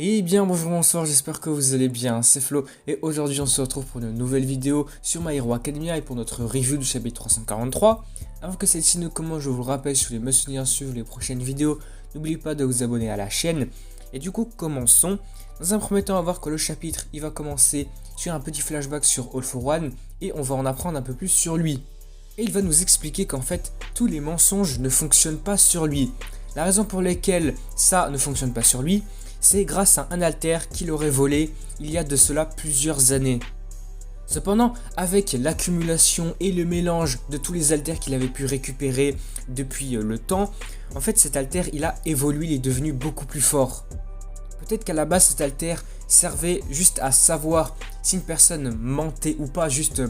Eh bien bonjour, bonsoir, j'espère que vous allez bien, c'est Flo et aujourd'hui on se retrouve pour une nouvelle vidéo sur My Hero Academia et pour notre review du chapitre 343. Avant que celle-ci ne commence, je vous le rappelle, si vous voulez me soutenir sur les prochaines vidéos, n'oubliez pas de vous abonner à la chaîne. Et du coup commençons. Dans un premier temps, on va voir que le chapitre il va commencer sur un petit flashback sur All for One et on va en apprendre un peu plus sur lui. Et il va nous expliquer qu'en fait tous les mensonges ne fonctionnent pas sur lui. La raison pour laquelle ça ne fonctionne pas sur lui, c'est grâce à un alter qu'il aurait volé il y a de cela plusieurs années. Cependant, avec l'accumulation et le mélange de tous les alters qu'il avait pu récupérer depuis le temps, en fait cet alter il a évolué, il est devenu beaucoup plus fort. Peut-être qu'à la base cet alter servait juste à savoir si une personne mentait ou pas, juste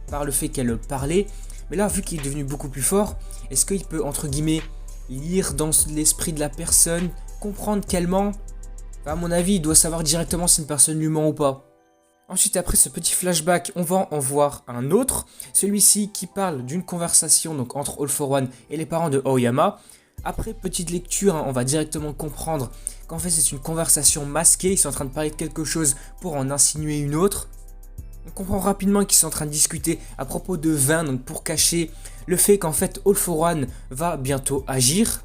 par le fait qu'elle parlait. Mais là, vu qu'il est devenu beaucoup plus fort, est-ce qu'il peut entre guillemets lire dans l'esprit de la personne, comprendre qu'elle ment? À mon avis, il doit savoir directement si une personne lui ment ou pas. Ensuite, après ce petit flashback, on va en voir un autre. Celui-ci qui parle d'une conversation donc entre All for One et les parents de Aoyama. Après petite lecture, on va directement comprendre qu'en fait c'est une conversation masquée. Ils sont en train de parler de quelque chose pour en insinuer une autre. On comprend rapidement qu'ils sont en train de discuter à propos de vin, donc pour cacher le fait qu'en fait All for One va bientôt agir.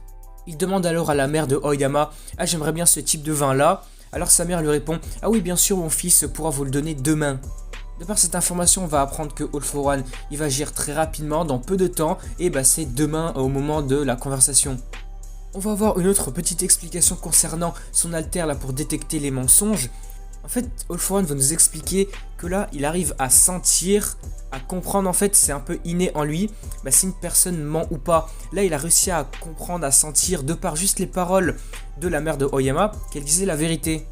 Il demande alors à la mère de Aoyama « Ah, j'aimerais bien ce type de vin là ». Alors sa mère lui répond « Ah oui, bien sûr, mon fils pourra vous le donner demain ». De par cette information, on va apprendre que All for One il va agir très rapidement, dans peu de temps, et c'est demain au moment de la conversation. On va avoir une autre petite explication concernant son alter là pour détecter les mensonges. En fait, All for One va nous expliquer que là, il arrive à sentir, à comprendre, en fait, c'est un peu inné en lui, si une personne ment ou pas. Là, il a réussi à comprendre, à sentir, de par juste les paroles de la mère de Aoyama, qu'elle disait la vérité.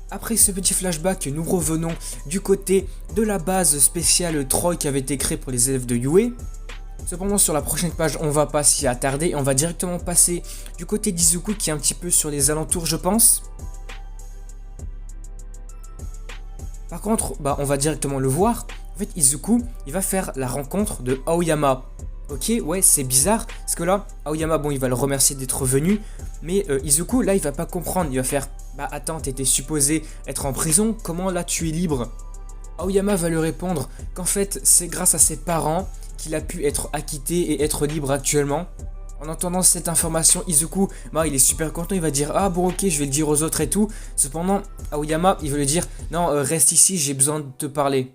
Après ce petit flashback, nous revenons du côté de la base spéciale Troy qui avait été créée pour les élèves de Yue. Cependant, sur la prochaine page, on va pas s'y attarder, on va directement passer du côté d'Izuku qui est un petit peu sur les alentours, je pense. Par contre, on va directement le voir. En fait, Izuku, il va faire la rencontre de Aoyama. Ok, ouais, c'est bizarre, parce que là, Aoyama, il va le remercier d'être venu, mais Izuku, là, il va pas comprendre. Il va faire, attends, t'étais supposé être en prison, comment là, tu es libre? Aoyama va lui répondre qu'en fait, c'est grâce à ses parents qu'il a pu être acquitté et être libre actuellement. En entendant cette information, Izuku, il est super content, il va dire « Ah bon ok, je vais le dire aux autres et tout ». Cependant, Aoyama, il va lui dire « Non, reste ici, j'ai besoin de te parler ».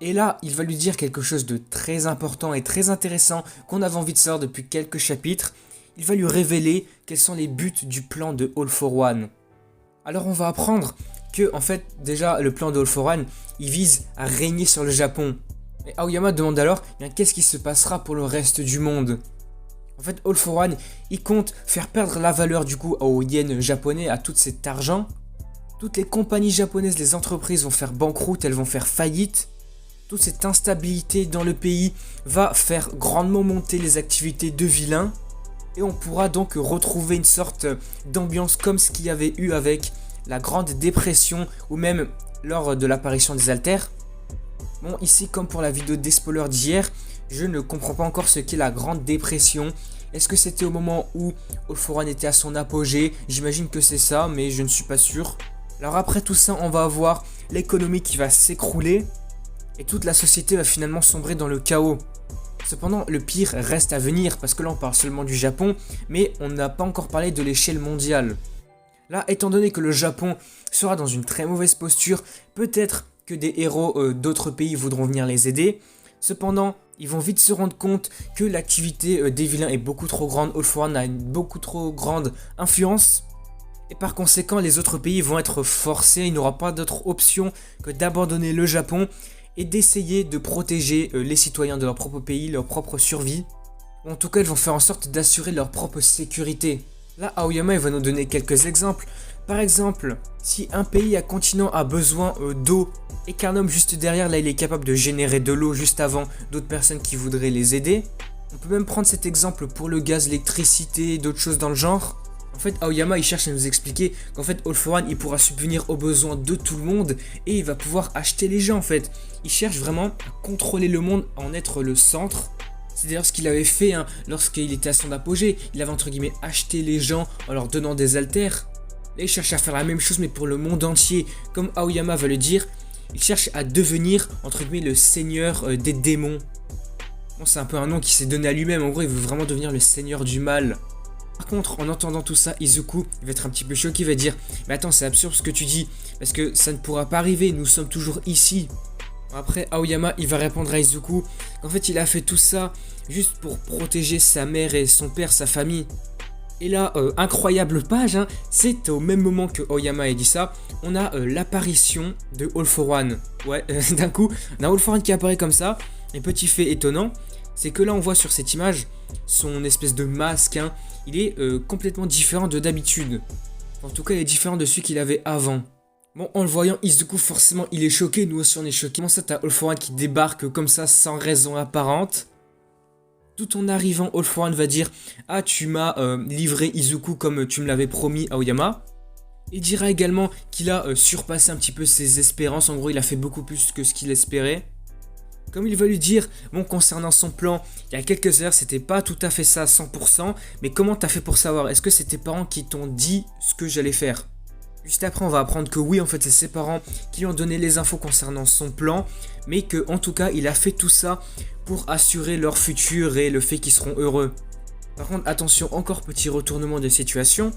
Et là, il va lui dire quelque chose de très important et très intéressant qu'on avait envie de savoir depuis quelques chapitres. Il va lui révéler quels sont les buts du plan de All for One. Alors on va apprendre que, en fait, déjà, le plan de All for One, il vise à régner sur le Japon. Et Aoyama demande alors « Qu'est-ce qui se passera pour le reste du monde ?» En fait, All for One, il compte faire perdre la valeur du coup aux yens japonais, à tout cet argent. Toutes les compagnies japonaises, les entreprises vont faire banqueroute, elles vont faire faillite. Toute cette instabilité dans le pays va faire grandement monter les activités de vilains. Et on pourra donc retrouver une sorte d'ambiance comme ce qu'il y avait eu avec la Grande Dépression ou même lors de l'apparition des alters. Bon, ici, comme pour la vidéo des spoilers d'hier, je ne comprends pas encore ce qu'est la Grande Dépression. Est-ce que c'était au moment où All for One était à son apogée? J'imagine que c'est ça, mais je ne suis pas sûr. Alors après tout ça, on va avoir l'économie qui va s'écrouler et toute la société va finalement sombrer dans le chaos. Cependant, le pire reste à venir parce que là, on parle seulement du Japon, mais on n'a pas encore parlé de l'échelle mondiale. Là, étant donné que le Japon sera dans une très mauvaise posture, peut-être que des héros d'autres pays voudront venir les aider. Cependant, ils vont vite se rendre compte que l'activité des vilains est beaucoup trop grande, All for One a une beaucoup trop grande influence. Et par conséquent, les autres pays vont être forcés, il n'y aura pas d'autre option que d'abandonner le Japon et d'essayer de protéger les citoyens de leur propre pays, leur propre survie. En tout cas, ils vont faire en sorte d'assurer leur propre sécurité. Là, Aoyama il va nous donner quelques exemples. Par exemple, si un pays, un continent a besoin d'eau et qu'un homme juste derrière, là, il est capable de générer de l'eau juste avant d'autres personnes qui voudraient les aider. On peut même prendre cet exemple pour le gaz, l'électricité, d'autres choses dans le genre. En fait, Aoyama, il cherche à nous expliquer qu'en fait, All for One, il pourra subvenir aux besoins de tout le monde et il va pouvoir acheter les gens, en fait. Il cherche vraiment à contrôler le monde, à en être le centre. C'est d'ailleurs ce qu'il avait fait lorsqu'il était à son apogée. Il avait entre guillemets acheté les gens en leur donnant des alters. Là, il cherche à faire la même chose mais pour le monde entier. Comme Aoyama va le dire, il cherche à devenir, entre guillemets, le seigneur des démons. Bon, c'est un peu un nom qui s'est donné à lui-même. En gros, il veut vraiment devenir le seigneur du mal. Par contre, en entendant tout ça, Izuku il va être un petit peu choqué. Il va dire, mais attends, c'est absurde ce que tu dis. Parce que ça ne pourra pas arriver. Nous sommes toujours ici. Après, Aoyama, il va répondre à Izuku qu'en fait, il a fait tout ça juste pour protéger sa mère et son père, sa famille. Et là, incroyable page, hein, c'est au même moment que Aoyama a dit ça, on a l'apparition de All for One. Ouais, d'un coup, on a All for One qui apparaît comme ça. Et petit fait étonnant, c'est que là, on voit sur cette image, son espèce de masque, hein, il est complètement différent de d'habitude. En tout cas, il est différent de celui qu'il avait avant. Bon, en le voyant, Izuku, forcément, il est choqué. Nous aussi, on est choqués. Comment ça, t'as All for One qui débarque comme ça, sans raison apparente? Tout en arrivant, All for One va dire « Ah, tu m'as livré Izuku comme tu me l'avais promis, Aoyama. » Il dira également qu'il a surpassé un petit peu ses espérances. En gros, il a fait beaucoup plus que ce qu'il espérait. Comme il va lui dire, bon, concernant son plan, il y a quelques heures, c'était pas tout à fait ça à 100%, mais comment t'as fait pour savoir? Est-ce que c'est tes parents qui t'ont dit ce que j'allais faire? Juste après, on va apprendre que oui, en fait, c'est ses parents qui lui ont donné les infos concernant son plan, mais que, en tout cas, il a fait tout ça pour assurer leur futur et le fait qu'ils seront heureux. Par contre, attention, encore petit retournement de situation.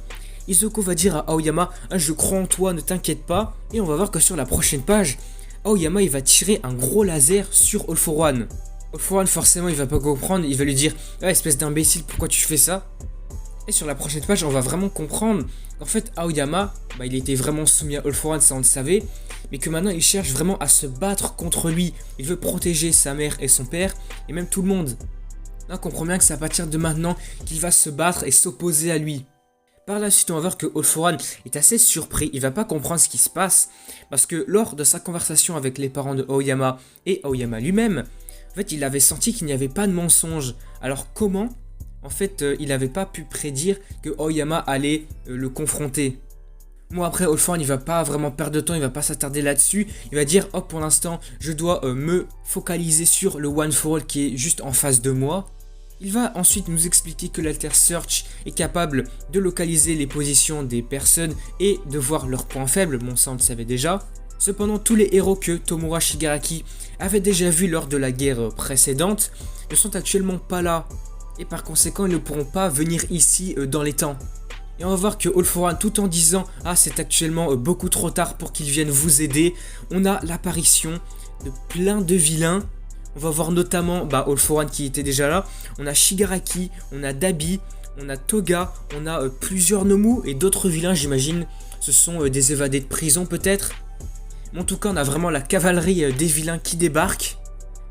Izuku va dire à Aoyama, ah, je crois en toi, ne t'inquiète pas, et on va voir que sur la prochaine page, Aoyama il va tirer un gros laser sur All for One. All for One forcément il va pas comprendre, il va lui dire ah espèce d'imbécile pourquoi tu fais ça. Et sur la prochaine page on va vraiment comprendre qu'en fait Aoyama il était vraiment soumis à All for One, ça on le savait, mais que maintenant il cherche vraiment à se battre contre lui. Il veut protéger sa mère et son père et même tout le monde. Là on comprend bien que c'est à partir de maintenant qu'il va se battre et s'opposer à lui. Par la suite, on va voir que All for One est assez surpris, il va pas comprendre ce qui se passe, parce que lors de sa conversation avec les parents de Aoyama et Aoyama lui-même, en fait, il avait senti qu'il n'y avait pas de mensonge. Alors comment, en fait, il n'avait pas pu prédire que Aoyama allait le confronter? Bon après, All for One, il va pas vraiment perdre de temps, il va pas s'attarder là-dessus, il va dire, hop, pour l'instant, je dois me focaliser sur le One for All qui est juste en face de moi. Il va ensuite nous expliquer que l'Alter Search est capable de localiser les positions des personnes et de voir leurs points faibles, bon ça on le savait déjà. Cependant, tous les héros que Tomura Shigaraki avait déjà vus lors de la guerre précédente ne sont actuellement pas là. Et par conséquent, ils ne pourront pas venir ici dans les temps. Et on va voir que All for One, tout en disant « Ah, c'est actuellement beaucoup trop tard pour qu'ils viennent vous aider », on a l'apparition de plein de vilains. On va voir notamment All for One qui était déjà là. On a Shigaraki, on a Dabi, on a Toga, on a plusieurs Nomu et d'autres vilains, j'imagine. Ce sont des évadés de prison peut-être. Mais en tout cas, on a vraiment la cavalerie des vilains qui débarquent.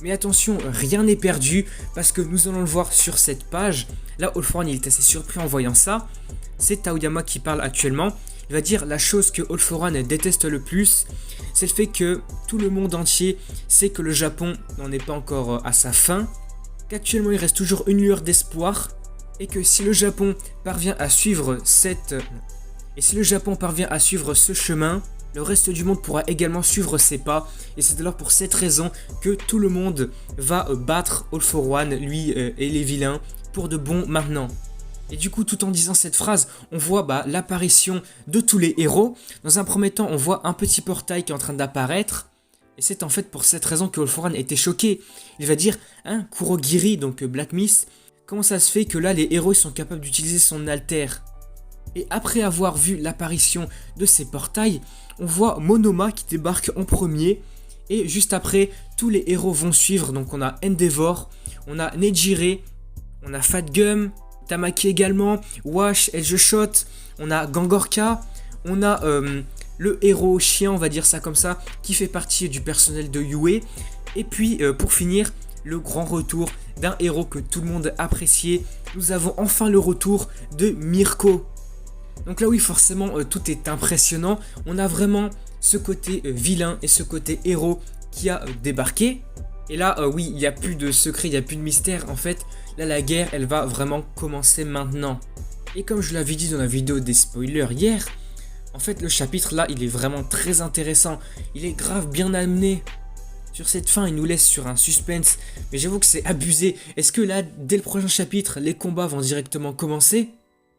Mais attention, rien n'est perdu parce que nous allons le voir sur cette page. Là, All for One il est assez surpris en voyant ça. C'est Aoyama qui parle actuellement. Il va dire la chose que All for One déteste le plus, c'est le fait que tout le monde entier sait que le Japon n'en est pas encore à sa fin, qu'actuellement il reste toujours une lueur d'espoir, et que si le Japon parvient à suivre ce chemin, le reste du monde pourra également suivre ses pas, et c'est alors pour cette raison que tout le monde va battre All for One, lui et les vilains, pour de bon maintenant. Et du coup, tout en disant cette phrase, on voit l'apparition de tous les héros. Dans un premier temps, on voit un petit portail qui est en train d'apparaître. Et c'est en fait pour cette raison que All for One était choqué. Il va dire, hein, Kurogiri, donc Black Mist, comment ça se fait que là, les héros sont capables d'utiliser son alter? Et après avoir vu l'apparition de ces portails, on voit Monoma qui débarque en premier. Et juste après, tous les héros vont suivre. Donc on a Endeavor, on a Nejire, on a Fat Gum, Tamaki également, Wash, Edge Shot, on a Gangorka, on a le héros chien, on va dire ça comme ça, qui fait partie du personnel de Yue. Et puis pour finir, le grand retour d'un héros que tout le monde appréciait. Nous avons enfin le retour de Mirko. Donc là oui, forcément, tout est impressionnant. On a vraiment ce côté vilain et ce côté héros qui a débarqué. Et là, oui, il n'y a plus de secret, il n'y a plus de mystère. En fait, là, la guerre, elle va vraiment commencer maintenant. Et comme je l'avais dit dans la vidéo des spoilers hier, en fait, le chapitre, là, il est vraiment très intéressant. Il est grave bien amené. Sur cette fin, il nous laisse sur un suspense. Mais j'avoue que c'est abusé. Est-ce que là, dès le prochain chapitre, les combats vont directement commencer?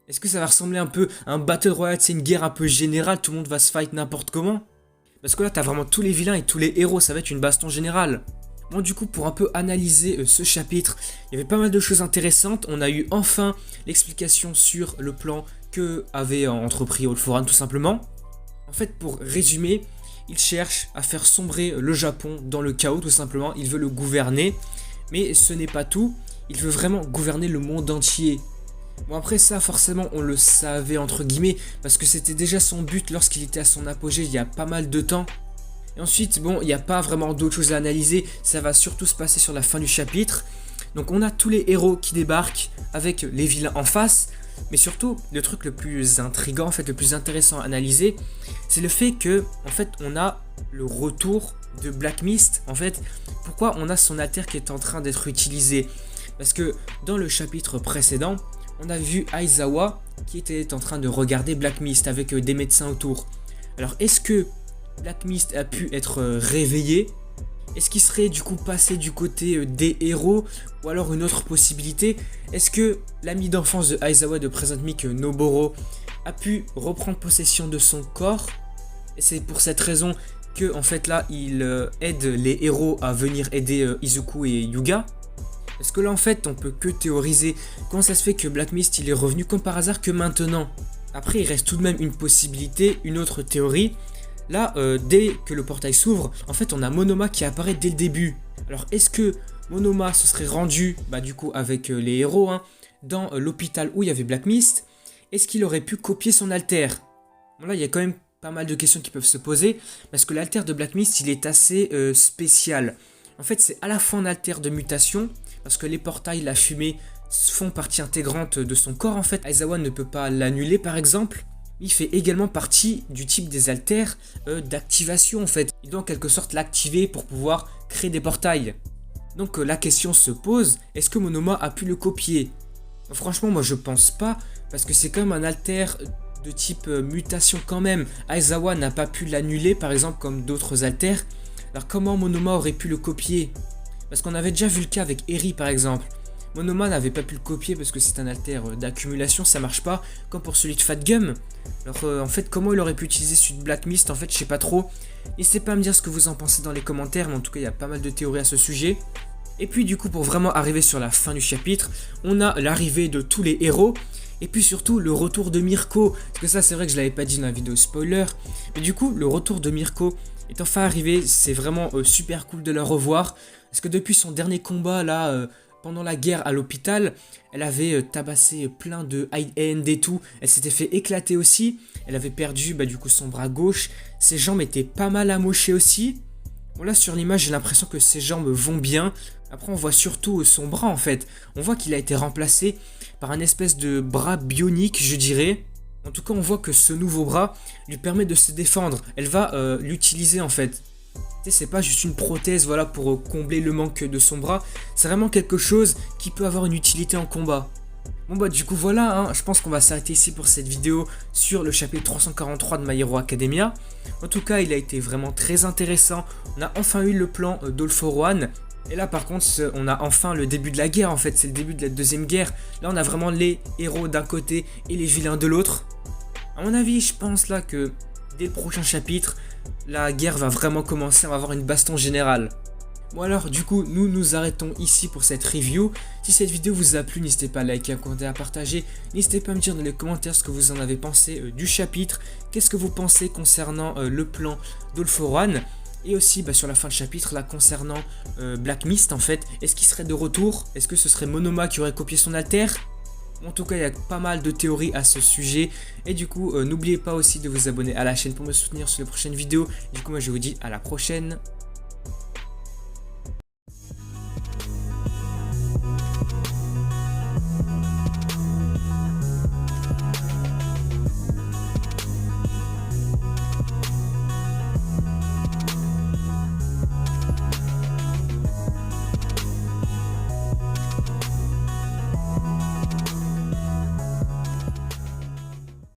Est-ce que ça va ressembler un peu à un Battle Royale, c'est une guerre un peu générale, tout le monde va se fight n'importe comment? Parce que là, t'as vraiment tous les vilains et tous les héros, ça va être une baston générale. Bon, du coup, pour un peu analyser ce chapitre, il y avait pas mal de choses intéressantes. On a eu enfin l'explication sur le plan que avait entrepris All For One, tout simplement. En fait, pour résumer, il cherche à faire sombrer le Japon dans le chaos, tout simplement. Il veut le gouverner, mais ce n'est pas tout. Il veut vraiment gouverner le monde entier. Bon, après ça, forcément, on le savait entre guillemets, parce que c'était déjà son but lorsqu'il était à son apogée il y a pas mal de temps. Et ensuite, bon, il n'y a pas vraiment d'autres choses à analyser, ça va surtout se passer sur la fin du chapitre. Donc on a tous les héros qui débarquent avec les vilains en face, mais surtout, le truc le plus intriguant, en fait, le plus intéressant à analyser, c'est le fait que, en fait, on a le retour de Black Mist. En fait, pourquoi on a son alter qui est en train d'être utilisé? Parce que dans le chapitre précédent, on a vu Aizawa qui était en train de regarder Black Mist avec des médecins autour. Alors, est-ce que Black Mist a pu être réveillé? Est-ce qu'il serait du coup passé du côté des héros? Ou alors une autre possibilité, est-ce que l'ami d'enfance de Aizawa de Present Mic, Noboro, a pu reprendre possession de son corps? Et c'est pour cette raison que en fait là il aide les héros à venir aider Izuku et Yuga. Parce que là en fait on peut que théoriser comment ça se fait que Black Mist il est revenu comme par hasard que maintenant. Après il reste tout de même une possibilité, une autre théorie. Là, dès que le portail s'ouvre, en fait, on a Monoma qui apparaît dès le début. Alors, est-ce que Monoma se serait rendu, du coup, avec les héros, dans l'hôpital où il y avait Black Mist? Est-ce qu'il aurait pu copier son alter? Bon, là, il y a quand même pas mal de questions qui peuvent se poser, parce que l'alter de Black Mist, il est assez spécial. En fait, c'est à la fois un alter de mutation, parce que les portails, la fumée, font partie intégrante de son corps, en fait. Aizawa ne peut pas l'annuler, par exemple. Il fait également partie du type des alters d'activation en fait. Il doit en quelque sorte l'activer pour pouvoir créer des portails. Donc la question se pose, est-ce que Monoma a pu le copier? Franchement moi je pense pas, parce que c'est quand même un alter de type mutation quand même. Aizawa n'a pas pu l'annuler par exemple comme d'autres alters. Alors comment Monoma aurait pu le copier? Parce qu'on avait déjà vu le cas avec Eri par exemple. Monoma n'avait pas pu le copier parce que c'est un alter d'accumulation, ça marche pas, comme pour celui de Fat Gum. Alors en fait comment il aurait pu utiliser celui de Black Mist, en fait je sais pas trop. N'hésitez pas à me dire ce que vous en pensez dans les commentaires, mais en tout cas il y a pas mal de théories à ce sujet. Et puis du coup pour vraiment arriver sur la fin du chapitre, on a l'arrivée de tous les héros. Et puis surtout le retour de Mirko, parce que ça c'est vrai que je l'avais pas dit dans la vidéo spoiler. Mais du coup le retour de Mirko est enfin arrivé, c'est vraiment super cool de la revoir. Parce que depuis son dernier combat là... pendant la guerre à l'hôpital, elle avait tabassé plein de high-end et tout. Elle s'était fait éclater aussi. Elle avait perdu du coup son bras gauche. Ses jambes étaient pas mal amochées aussi. Bon là sur l'image j'ai l'impression que ses jambes vont bien. Après on voit surtout son bras en fait. On voit qu'il a été remplacé par un espèce de bras bionique je dirais. En tout cas on voit que ce nouveau bras lui permet de se défendre. Elle va l'utiliser en fait. C'est pas juste une prothèse voilà, pour combler le manque de son bras, c'est vraiment quelque chose qui peut avoir une utilité en combat. Bon du coup voilà, je pense qu'on va s'arrêter ici pour cette vidéo sur le chapitre 343 de My Hero Academia. En tout cas il a été vraiment très intéressant, on a enfin eu le plan d'All For One. Et là par contre on a enfin le début de la guerre en fait, c'est le début de la deuxième guerre. Là on a vraiment les héros d'un côté et les vilains de l'autre. À mon avis je pense là que dès le prochain chapitre, la guerre va vraiment commencer, on va avoir une baston générale. Bon alors du coup nous nous arrêtons ici pour cette review. Si cette vidéo vous a plu, n'hésitez pas à liker, à commenter, à partager. N'hésitez pas à me dire dans les commentaires ce que vous en avez pensé du chapitre. Qu'est-ce que vous pensez concernant le plan d'All For One. Et aussi sur la fin de chapitre là concernant Black Mist en fait. Est-ce qu'il serait de retour? Est-ce que ce serait Monoma qui aurait copié son alter? En tout cas, il y a pas mal de théories à ce sujet. Et du coup, n'oubliez pas aussi de vous abonner à la chaîne pour me soutenir sur les prochaines vidéos. Du coup, moi, je vous dis à la prochaine.